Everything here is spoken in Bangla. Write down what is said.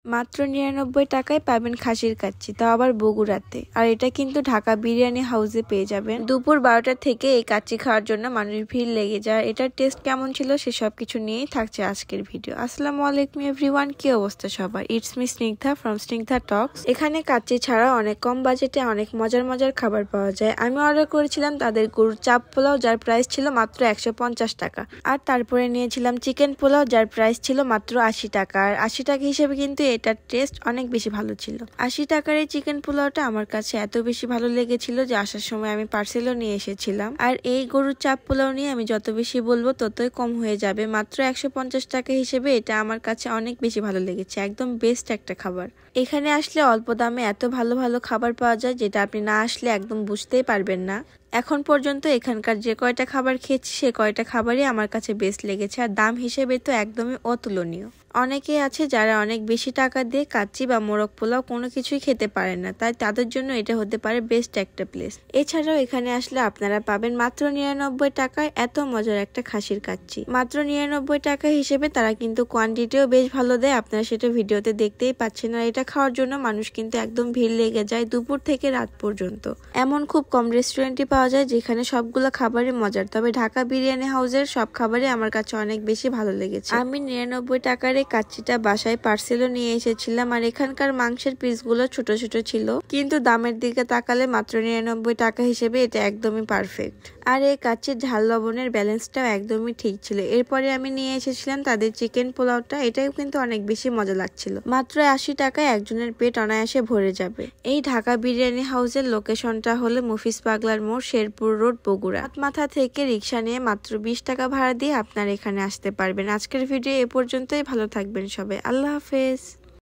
মাত্র ৯৯ টাকায় পাবেন খাসির কাচ্চি, তাও আবার বগুড়াতে। আর এটা কিন্তু ঢাকা বিরিয়ানি হাউসে পেয়ে যাবেন। দুপুর ১২টা থেকে এই কাচ্চি খাওয়ার জন্য মানুষ ভিড় লেগে যায়। এটার টেস্ট কেমন ছিল সেসব কিছু নিয়েই থাকছে আজকের ভিডিও। আসসালামু আলাইকুম এভরিওয়ান, কি অবস্থা সবার? It's me Snigdha from Snigdha talks. এখানে কাচ্চি ছাড়া অনেক কম বাজেটে অনেক মজার মজার খাবার পাওয়া যায়। আমি অর্ডার করেছিলাম তাদের গরুর চাপ পোলাও, যার প্রাইস ছিল মাত্র ১৫০ টাকা। আর তারপরে নিয়েছিলাম চিকেন পোলাও, যার প্রাইস ছিল মাত্র ৮০ টাকা। আর ৮০ টাকা হিসেবে কিন্তু এটার টেস্ট অনেক বেশি ভালো ছিল। ৮০ টাকার এই চিকেন পোলাওটা আমার কাছে এত বেশি ভালো লেগেছিল যে আসার সময় আমি পার্সেলও নিয়ে এসেছিলাম। আর এই গরুর চাপ পোলাও নিয়ে আমি যত বেশি বলবো ততই কম হয়ে যাবে। মাত্র ১৫০ টাকা হিসেবে এটা আমার কাছে অনেক বেশি ভালো লেগেছে, একদম বেস্ট একটা খাবার। এখানে আসলে অল্প দামে এত ভালো ভালো খাবার পাওয়া যায় যেটা আপনি না আসলে একদম বুঝতেই পারবেন না। এখন পর্যন্ত এখানকার যে কয়টা খাবার খেয়েছি সে কয়টা খাবারই আমার কাছে বেস্ট লেগেছে, আর দাম হিসেবে তো একদমই অতুলনীয়। অনেকেই আছে যারা অনেক বেশি টাকা দিয়ে কাচ্চি বা মোরগ পোলাও কোনো কিছুই খেতে পারেন না, তাই তাদের জন্য এটা হতে পারে বেস্ট একটা প্লেস। এছাড়াও এখানে আসলে আপনারা পাবেন মাত্র ৯৯ টাকায় এত মজার একটা খাসির কাচ্চি। মাত্র ৯৯ টাকা হিসেবে তারা কিন্তু কোয়ান্টিটিও বেশ ভালো দেয়, আপনারা সেটা ভিডিওতে দেখতেই পাচ্ছেন। আর এটা খাওয়ার জন্য মানুষ কিন্তু একদম ভিড় লেগে যায় দুপুর থেকে রাত পর্যন্ত। এমন খুব কম রেস্টুরেন্টই পাওয়া যায় যেখানে সবগুলো খাবারই মজার, তবে ঢাকা বিরিয়ানি হাউসের সব খাবারই আমার কাছে অনেক বেশি ভালো লেগেছে। আমি ৯৯ টাকার এই কাচ্চিটা বাসায় পার্সেলও নিয়ে এসেছিলাম। আর এখানকার মাংসের পিসগুলো ছোট ছোট ছিল, কিন্তু দামের দিকে তাকালে মাত্র ৯৯ টাকা হিসেবে এটা একদমই পারফেক্ট। আর এই কাচ্চির ঝাল লবণের ব্যালেন্সটাও একদমই ঠিক ছিল। এরপরে আমি নিয়ে এসেছিলাম তাদের চিকেন পোলাওটা, এটাও কিন্তু অনেক বেশি মজা লাগছিল। মাত্র ৮০ টাকায় একজনের পেট অনায়াসে ভরে যাবে। এই ঢাকা বিরিয়ানি হাউসের লোকেশনটা হলো মফিজ পাগলার মোড়, শেরপুর রোড, বগুড়া। মাথা থেকে রিক্সা নিয়ে মাত্র ২০ টাকা ভাড়া দিয়ে আপনারা এখানে আসতে পারবেন। আজকের ভিডিও এ পর্যন্তই, ভালো থাকবেন সবাই, আল্লাহ হাফেজ।